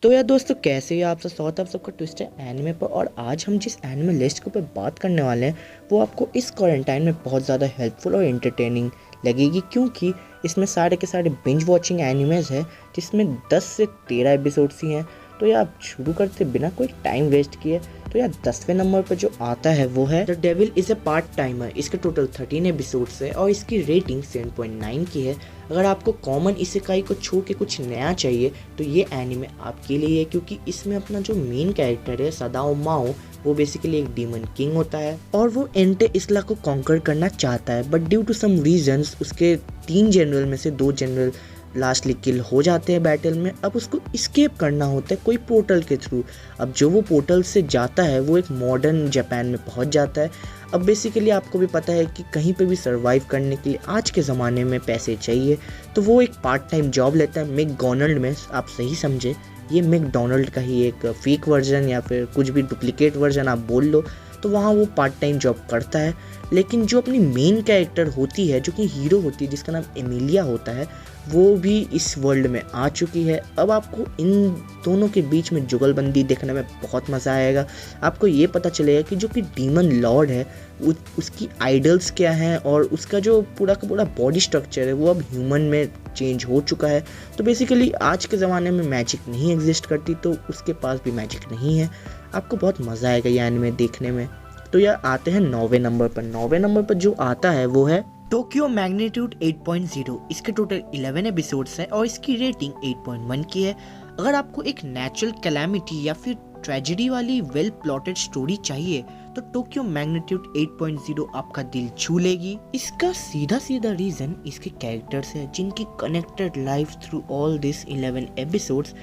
तो यार दोस्तों, कैसे हो आप सब? स्वागत है आप सबका ट्विस्ट है एनिमे पर। और आज हम जिस एनिमे लिस्ट के ऊपर बात करने वाले हैं वो आपको इस क्वारंटाइन में बहुत ज़्यादा हेल्पफुल और एंटरटेनिंग लगेगी, क्योंकि इसमें सारे के सारे बिंज वॉचिंग एनिमेज हैं जिसमें 10 से 13 एपिसोड्स ही हैं। तो यार आप शुरू करते बिना कोई टाइम वेस्ट किए, तो यार 10वें नंबर पर जो आता है वो है the devil is a part timer. इसके टोटल 13 एपिसोड्स है और इसकी रेटिंग 7.9 की है। अगर आपको कॉमन इसेकाई को छोड़ के कुछ नया चाहिए तो ये एनिमे आपके लिए है, क्योंकि इसमें अपना जो मेन कैरेक्टर है सदाओ माओ, वो बेसिकली एक डीमन किंग होता है और वो एंटे इसला को कॉन्कर करना चाहता है, but due to some reasons उसके 3 जनरल में से 2 जनरल लास्टली किल हो जाते हैं बैटल में। अब उसको इस्केप करना होता है कोई पोर्टल के थ्रू। अब जो वो पोर्टल से जाता है वो एक मॉडर्न जापान में पहुंच जाता है। अब बेसिकली आपको भी पता है कि कहीं पे भी सरवाइव करने के लिए आज के ज़माने में पैसे चाहिए, तो वो एक पार्ट टाइम जॉब लेता है मैकडोनल्ड में। आप सही समझे, ये मैकडोनल्ड का ही एक फेक वर्जन या फिर कुछ भी डुप्लीकेट वर्जन आप बोल लो। तो वहाँ वो पार्ट टाइम जॉब करता है, लेकिन जो अपनी मेन कैरेक्टर होती है, जो कि हीरो होती है, जिसका नाम एमिलिया होता है, वो भी इस वर्ल्ड में आ चुकी है। अब आपको इन दोनों के बीच में जुगलबंदी देखने में बहुत मज़ा आएगा। आपको ये पता चलेगा कि जो कि डीमन लॉर्ड है उसकी आइडल्स क्या हैं और उसका जो पूरा का पूरा बॉडी स्ट्रक्चर है वो अब ह्यूमन में चेंज हो चुका है। तो बेसिकली आज के ज़माने में मैजिक नहीं एग्जिस्ट करती, तो उसके पास भी मैजिक नहीं है। आपको बहुत मज़ा आएगा ये एनिमे देखने में। तो यार आते हैं 9वें नंबर पर। 9वें नंबर पर जो आता है वो है टोक्यो मैग्नीट्यूड 8.0। इसके टोटल 11 एपिसोड्स हैं और इसकी रेटिंग 8.1 की है। अगर आपको एक नेचुरल कैलामिटी या फिर ट्रेजेडी वाली वेल प्लॉटेड स्टोरी चाहिए तो टोक्यो मैग्नीट्यूड 8.0 आपका दिल छू लेगी। इसका सीधा सीधा रीजन इसके कैरेक्टर्स है, जिनकी connected life through all this 11 episodes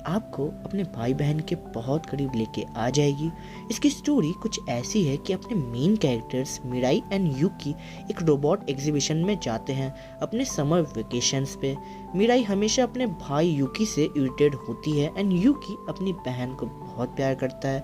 आपको अपने भाई बहन के बहुत करीब लेके आ जाएगी। इसकी स्टोरी कुछ ऐसी है कि अपने मेन कैरेक्टर्स मिराई एंड यूकी एक रोबोट एग्जीबिशन में जाते हैं अपने समर वेकेशंस पे। मिराई हमेशा अपने भाई यूकी से इरिटेट होती है एंड यूकी अपनी बहन को बहुत प्यार करता है।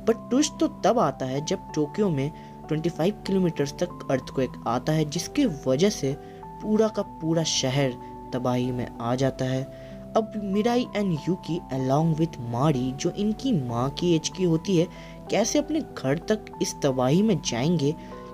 बट ट्विस्ट तो तब आता है जब टोक्यो में 25 किलोमीटर तक अर्थक्वेक आता है, जिसके वजह से पूरा का पूरा शहर तबाही में आ जाता है। अब Mirae and Yuki along with मारी, जो इनकी माँ की एज की होती है, कैसे अपने घर तक इस तबाही में जाएंगे।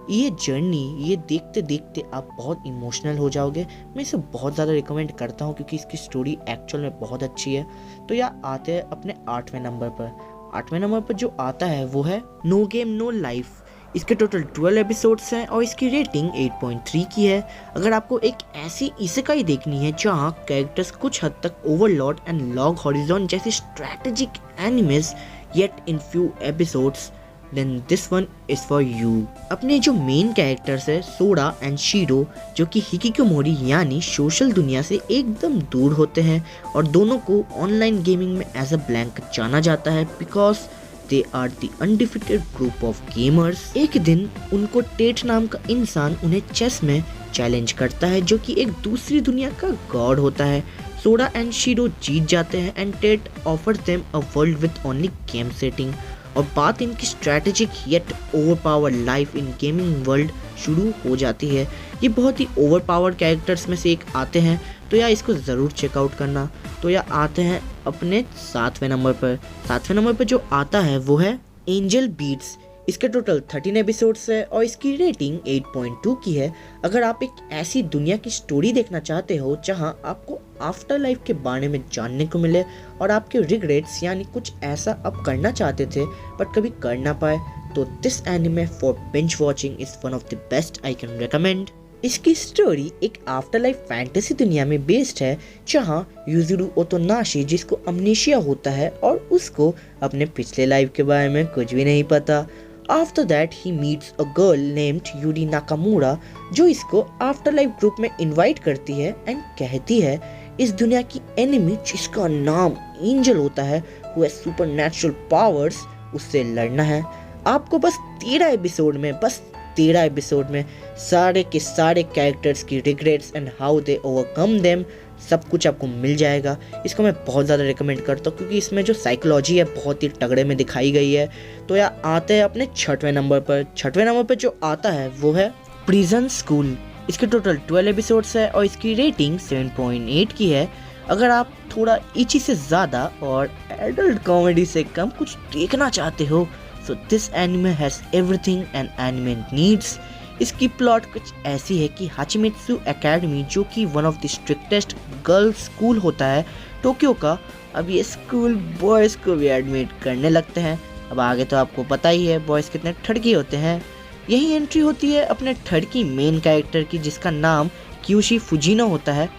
ये जर्नी ये देखते देखते आप बहुत इमोशनल हो जाओगे। मैं इसे बहुत ज़्यादा रिकमेंड करता हूँ क्योंकि इसकी स्टोरी एक्चुअल में बहुत अच्छी है। तो यार आते हैं अपने 8वें नंबर पर। 8वें नंबर पर जो आता है वो है नो गेम नो लाइफ। इसके टोटल 12 एपिसोड्स हैं और इसकी रेटिंग 8.3 की है। अगर आपको एक ऐसी इसेकाई देखनी है जहां कैरेक्टर्स कुछ हद तक ओवरलॉर्ड एंड लॉग हॉरिजॉन जैसे strategic animes yet in few episodes, then this one is for you. अपने जो मेन कैरेक्टर्स है सोडा एंड शीरो, जो कि हिकिकोमोरी यानी सोशल दुनिया से एकदम दूर होते हैं और दोनों को ऑनलाइन गेमिंग में एज अ ब्लैंक जाना जाता है because they are the undefeated group of gamers. एक दिन उनको टेट नाम का इंसान उन्हें चेस में चैलेंज करता है, जो कि एक दूसरी दुनिया का गॉड होता है। सोडा एंड शीरो जीत जाते हैं and Tet offers them a world with only game setting. और बात इनकी strategic yet overpower life in gaming world शुरू हो जाती है। ये बहुत ही ओवरपावर्ड कैरेक्टर्स में से एक आते हैं, तो यार इसको ज़रूर चेकआउट करना। तो यार आते हैं अपने 7वें नंबर पर। 7वें नंबर पर जो आता है वो है एंजल बीट्स। इसके टोटल 13 एपिसोड्स है और इसकी रेटिंग 8.2 की है। अगर आप एक ऐसी दुनिया की स्टोरी देखना चाहते हो जहां आपको आफ्टर लाइफ के बारे में जानने को मिले और आपके रिग्रेट्स यानी कुछ ऐसा आप करना चाहते थे बट कभी कर ना पाए, तो this anime for binge watching is one of the best I can recommend. इसकी स्टोरी एक आफ्टर लाइफ फैंटेसी दुनिया में बेस्ड है जहां यूजुरू ओतोनाशी, जिसको अमनेशिया होता है और उसको अपने पिछले लाइफ के बारे में कुछ भी नहीं पता। After that he meets a girl named Yuri Nakamura, जो इसको आफ्टर लाइफ ग्रुप में इनवाइट करती है एंड कहती है इस दुनिया की एनिमी जिसका नाम एंजल होता है, वो सुपरनैचुरल पावर्स, उससे लड़ना है। आपको बस 13 एपिसोड में सारे के सारे कैरेक्टर्स की regrets and how they overcome them सब कुछ आपको मिल जाएगा। इसको मैं बहुत ज़्यादा रिकमेंड करता हूँ क्योंकि इसमें जो साइकोलॉजी है बहुत ही तगड़े में दिखाई गई है। तो यार आते हैं अपने 6वें नंबर पर। 6वें नंबर पर जो आता है वो है प्रिजन स्कूल। इसके टोटल 12 एपिसोड्स है और इसकी रेटिंग 7.8 की है। अगर आप थोड़ा इची से ज़्यादा और एडल्ट कॉमेडी से कम कुछ देखना चाहते हो, so this anime has everything an anime needs. इसकी प्लॉट कुछ ऐसी है कि हाचिमित्सु एकेडमी, जो कि one of the strictest girls school होता है टोक्यो का, अब ये स्कूल बॉयज़ को भी एडमिट करने लगते हैं। अब आगे तो आपको पता ही है बॉयज़ कितने ठड़की होते हैं। यही एंट्री होती है अपने ठड़की मेन कैरेक्टर की, जिसका नाम क्यूशी फुजिनो होता है।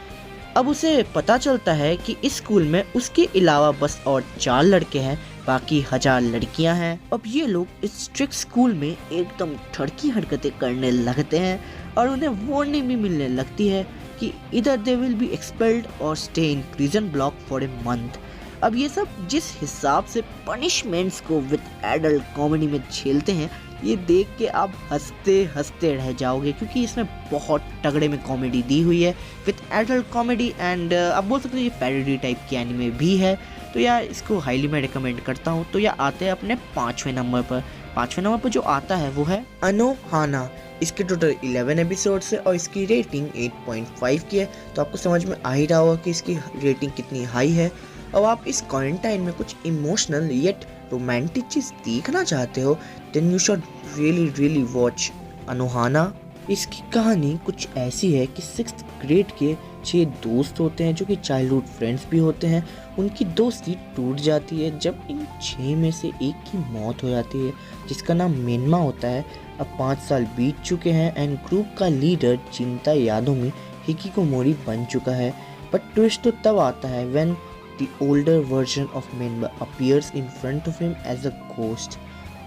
अब उसे पता चलता है कि इस स्कूल में उसके अलावा बस और 4 लड़के हैं, बाकी 1000 लड़कियां हैं। अब ये लोग इस स्ट्रिक्ट स्कूल में एकदम ठड़की हरकतें करने लगते हैं और उन्हें वार्निंग भी मिलने लगती है कि इधर दे विल बी एक्सपेल्ड और stay in prison block for a month. अब ये सब जिस हिसाब से पनिशमेंट्स को विद एडल्ट कॉमेडी में झेलते हैं, ये देख के आप हंसते हंसते रह जाओगे, क्योंकि इसमें बहुत तगड़े में कॉमेडी दी हुई है विद एडल्ट कॉमेडी। एंड आप बोल सकते हो ये पैरोडी टाइप की एनिमे भी है। तो यार इसको हाईली मैं रिकमेंड करता हूँ। तो यार आते हैं अपने 5वें नंबर पर। 5वें नंबर पर जो आता है वो है अनोहाना। इसके टोटल 11 एपिसोड्स है और इसकी रेटिंग 8.5 की है। तो आपको समझ में आ ही रहा होगा कि इसकी रेटिंग कितनी हाई है। और आप इस क्वारंटाइन में कुछ इमोशनल येट रोमांटिक चीज़ देखना चाहते हो, then you should really watch Anohana. इसकी कहानी कुछ ऐसी है कि 6th ग्रेड के 6 दोस्त होते हैं जो कि चाइल्डहुड फ्रेंड्स भी होते हैं। उनकी दोस्ती टूट जाती है जब इन 6 में से एक की मौत हो जाती है, जिसका नाम मेनमा होता है। अब 5 साल बीत चुके हैं एंड ग्रुप का लीडर चिंता यादोमी हिकिकोमोरी बन चुका है। बट ट्विस्ट तो तब आता है when the older version of Menba appears in front of him as a ghost।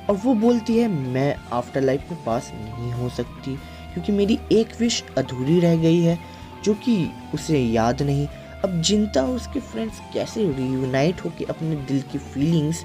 और वो बोलती है मैं आफ्टर लाइफ में पास नहीं हो सकती क्योंकि मेरी एक विश अधूरी रह गई है जो कि उसे याद नहीं। अब जिंता और उसके फ्रेंड्स कैसे रियूनाइट होके अपने दिल की फीलिंग्स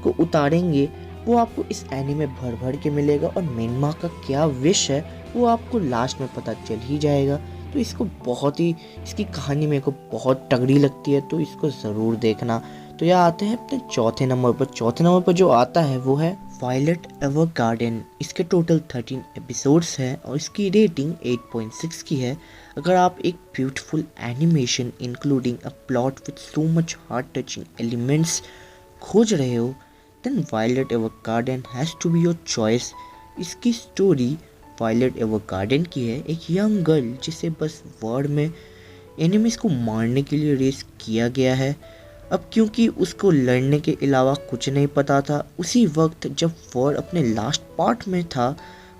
को उतारेंगे, वो आपको इस एनीमे भर भर के मिलेगा। और मेनमा का क्या विश है वो आपको लास्ट में पता चल ही जाएगा। तो इसको बहुत ही, इसकी कहानी मेरे को बहुत तगड़ी लगती है, तो इसको ज़रूर देखना। तो यह आते हैं अपने 4थे नंबर पर। 4थे नंबर पर जो आता है वो है वायलेट एवरगार्डन। इसके टोटल 13 एपिसोड्स हैं और इसकी रेटिंग 8.6 की है। अगर आप एक beautiful animation including a plot with so much heart touching elements खोज रहे हो, then Violet Evergarden has to be your choice. इसकी स्टोरी वायलेट एवरगार्डन की है, एक यंग गर्ल जिसे बस वर्ल्ड में एनिमीज को मारने के लिए रेस किया गया है। अब क्योंकि उसको लड़ने के अलावा कुछ नहीं पता था, उसी वक्त जब वर्ल्ड अपने लास्ट पार्ट में था,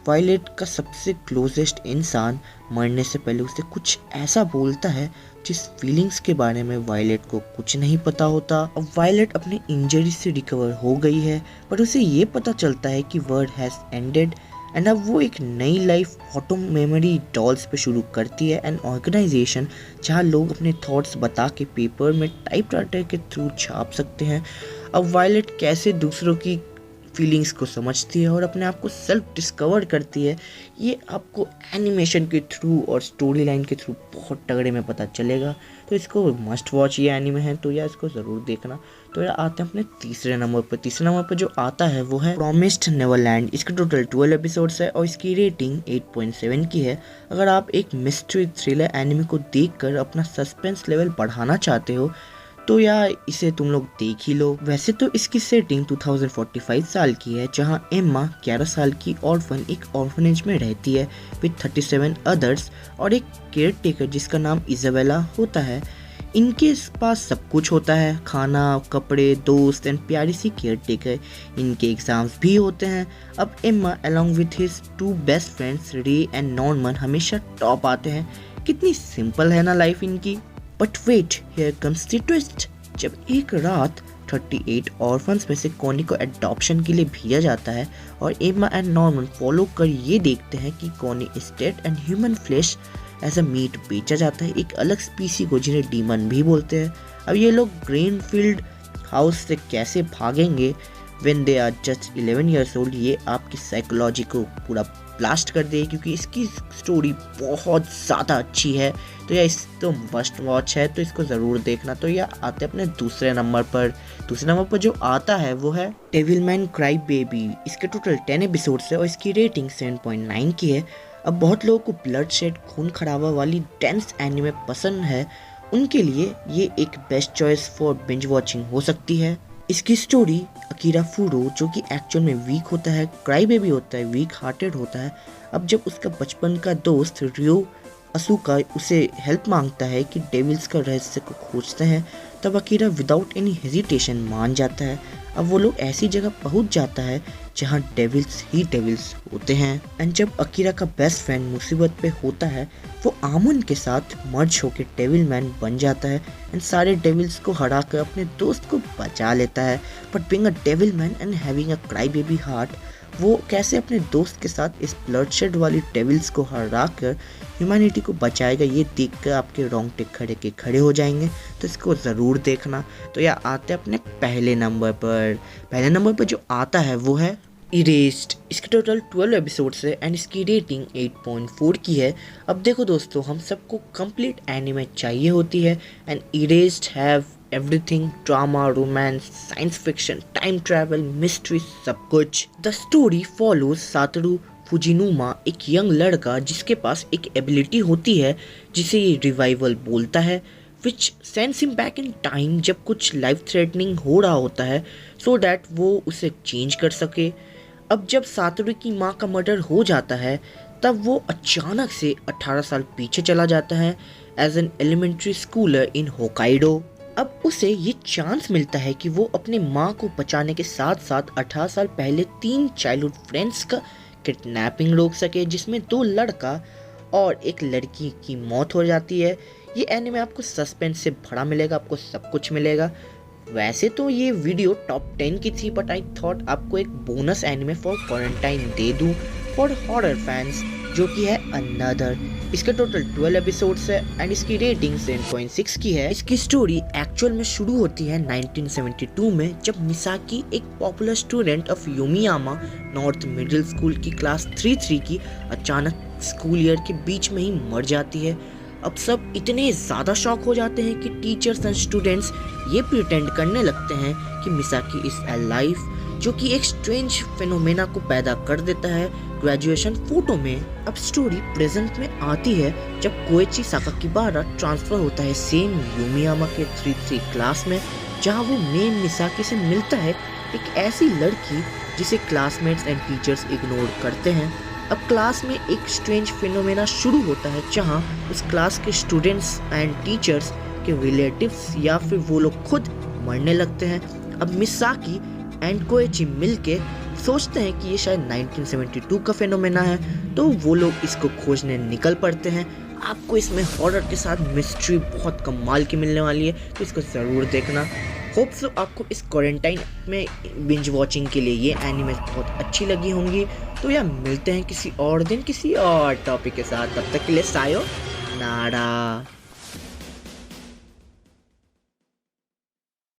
वायलेट का सबसे क्लोजेस्ट इंसान मरने से पहले उसे कुछ ऐसा बोलता है जिस फीलिंग्स के बारे में वायलेट को कुछ नहीं पता होता। अब वायलेट अपनी इंजरी से रिकवर हो गई है, पर उसे ये पता चलता है कि वर्ल्ड हैज़ एंडेड एंड अब वो एक नई लाइफ ऑटो मेमोरी डॉल्स पे शुरू करती है। एन ऑर्गेनाइजेशन जहाँ लोग अपने थॉट्स बता के पेपर में टाइपराइटर के थ्रू छाप सकते हैं। अब वायलेट कैसे दूसरों की फीलिंग्स को समझती है और अपने आप को सेल्फ डिस्कवर करती है, ये आपको एनिमेशन के थ्रू और स्टोरी लाइन के थ्रू बहुत तगड़े में पता चलेगा। तो इसको मस्ट वॉच ये एनिमे है, तो यार इसको ज़रूर देखना। तो यार आते हैं अपने 3रे नंबर पर। 3रे नंबर पर जो आता है वो है प्रॉमिस्ड नेवरलैंड। इसके टोटल 12 एपिसोड्स है और इसकी रेटिंग 8.7 की है। अगर आप एक मिस्ट्री थ्रिलर एनिमे को देखकर अपना सस्पेंस लेवल बढ़ाना चाहते हो, तो यार इसे तुम लोग देख ही लो। वैसे तो इसकी सेटिंग 2045 साल की है, जहां एम्मा 11 साल की ऑर्फन एक ऑर्फनेज में रहती है विद 37 अदर्स और एक केयर टेकर जिसका नाम इजाबेला होता है। इनके पास सब कुछ होता है, खाना, कपड़े, दोस्त एंड प्यारी सी केयर टेकर। इनके एग्जाम्स भी होते हैं। अब Emma along with his 2 best friends Ray and Norman हमेशा टॉप आते हैं। कितनी सिंपल है ना लाइफ इनकी। But wait, here comes the twist. जब एक रात 38 ऑर्फन्स में से कोनी को एडॉप्शन के लिए भेजा जाता है और एम्मा एंड नॉर्मन फॉलो कर ये देखते हैं कि Connie is dead and human flesh as a meat बेचा जाता है एक अलग स्पीसी को जिन्हें डीमन भी बोलते हैं। अब ये लोग ग्रीनफील्ड हाउस से कैसे भागेंगे when they are just 11 years old, ये आपकी साइकोलॉजी को पूरा ब्लास्ट कर दे, क्योंकि इसकी स्टोरी बहुत ज़्यादा अच्छी है। तो यह इस तो मस्ट वॉच है, तो इसको ज़रूर देखना। तो यह आते अपने 2रे नंबर पर। 2रे नंबर पर जो आता है वो है डेविलमैन क्राई बेबी। इसके टोटल 10 एपिसोड्स है और इसकी रेटिंग 7.9 की है। अब बहुत लोगों को ब्लड शेड, खून खराबा वाली डेंस एनिमे पसंद है उनके लिए ये एक best choice for binge watching हो सकती है। इसकी स्टोरी अकीरा फूडो, जो कि एक्चुअल में वीक होता है, क्राई बेबी होता है, वीक हार्टेड होता है। अब जब उसका बचपन का दोस्त रियो असुका उसे हेल्प मांगता है कि डेविल्स का रहस्य को खोजते हैं, तब अकीरा विदाउट एनी हेजिटेशन मान जाता है। अब वो लोग ऐसी जगह पहुंच जाता है जहां डेविल्स ही डेविल्स होते हैं। एंड जब अकीरा का बेस्ट फ्रेंड मुसीबत पे होता है, वो आमन के साथ मर्ज होकर डेविल मैन बन जाता है एंड सारे डेविल्स को हरा कर अपने दोस्त को बचा लेता है। But being a devil man and having a cry baby heart, वो कैसे अपने दोस्त के साथ इस ब्लडशेड वाली डेविल्स को हरा कर ह्यूमैनिटी को बचाएगा, ये देखकर आपके रोंगटे खड़े के खड़े हो जाएंगे। तो इसको ज़रूर देखना। तो यह आते हैं अपने पहले नंबर पर जो आता है वो है इरेज्ड। इसके टोटल 12 एपिसोड्स है एंड इसकी रेटिंग 8.4 की है। अब देखो दोस्तों, हम सबको कंप्लीट एनिमे चाहिए होती है and erased have everything, drama, romance, science fiction, time travel, mystery, सब कुछ। द स्टोरी फॉलोज सातोरू फुजिनुमा, एक यंग लड़का जिसके पास एक एबिलिटी होती है जिसे ये रिवाइवल बोलता है, which sends him back in time जब कुछ लाइफ थ्रेटनिंग हो रहा होता है, सो डैट वो उसे चेंज कर सके। अब जब सातोरू की माँ का मर्डर हो जाता है, तब वो अचानक से 18 साल पीछे चला जाता है as an elementary schooler in Hokkaido. अब उसे ये चांस मिलता है कि वो अपने माँ को बचाने के साथ साथ 18 साल पहले 3 चाइल्डहुड फ्रेंड्स का किडनैपिंग रोक सके, जिसमें 2 लड़का और एक लड़की की मौत हो जाती है। ये एनिमे आपको सस्पेंस से भरा मिलेगा, आपको सब कुछ मिलेगा। वैसे तो ये वीडियो टॉप 10 की थी, बट आई थॉट आपको एक बोनस एनिमे फॉर क्वारंटाइन दे दूँ फॉर हॉरर फैंस, जो कि है अनदर। इसके टोटल 12 एपिसोड्स है एंड इसकी रेटिंग 7.6 की है। इसकी स्टोरी एक्चुअल में शुरू होती है 1972 में, जब मिसाकी एक popular student of Yomiyama North Middle School की क्लास 3 की अचानक स्कूल ईयर के बीच में ही मर जाती है। अब सब इतने ज़्यादा शॉक हो जाते हैं कि टीचर्स एंड स्टूडेंट्स ये प्रिटेंड करने लगते हैं कि मिसाकी इज अलाइव, जो कि एक स्ट्रेंज फेनोमेना को पैदा कर देता है ग्रेजुएशन फोटो में। अब स्टोरी प्रेजेंट में आती है जब कोएची साकाकीबारा ट्रांसफर होता है सेम योमियामा के 3 क्लास में, जहां वो मेन मिसाकी से मिलता है, एक ऐसी लड़की जिसे क्लासमेट्स एंड टीचर्स इग्नोर करते हैं। अब क्लास में एक स्ट्रेंज फिनोमेना शुरू होता है जहां उस क्लास के स्टूडेंट्स एंड टीचर्स के रिलेटिव्स या फिर वो लोग खुद मरने लगते हैं। अब मिसाकी एंड कोएची मिलके सोचते हैं कि ये शायद 1972 का फिनोमेना है, तो वो लोग इसको खोजने निकल पड़ते हैं। आपको इसमें हॉरर के साथ मिस्ट्री बहुत कमाल की मिलने वाली है, तो इसको ज़रूर देखना। होप सो आपको इस क्वारंटाइन में बिंज वॉचिंग के लिए ये एनिमे बहुत अच्छी लगी होंगी। तो यार मिलते हैं किसी और दिन किसी और टॉपिक के साथ, तब तक के लिए सायो नारा।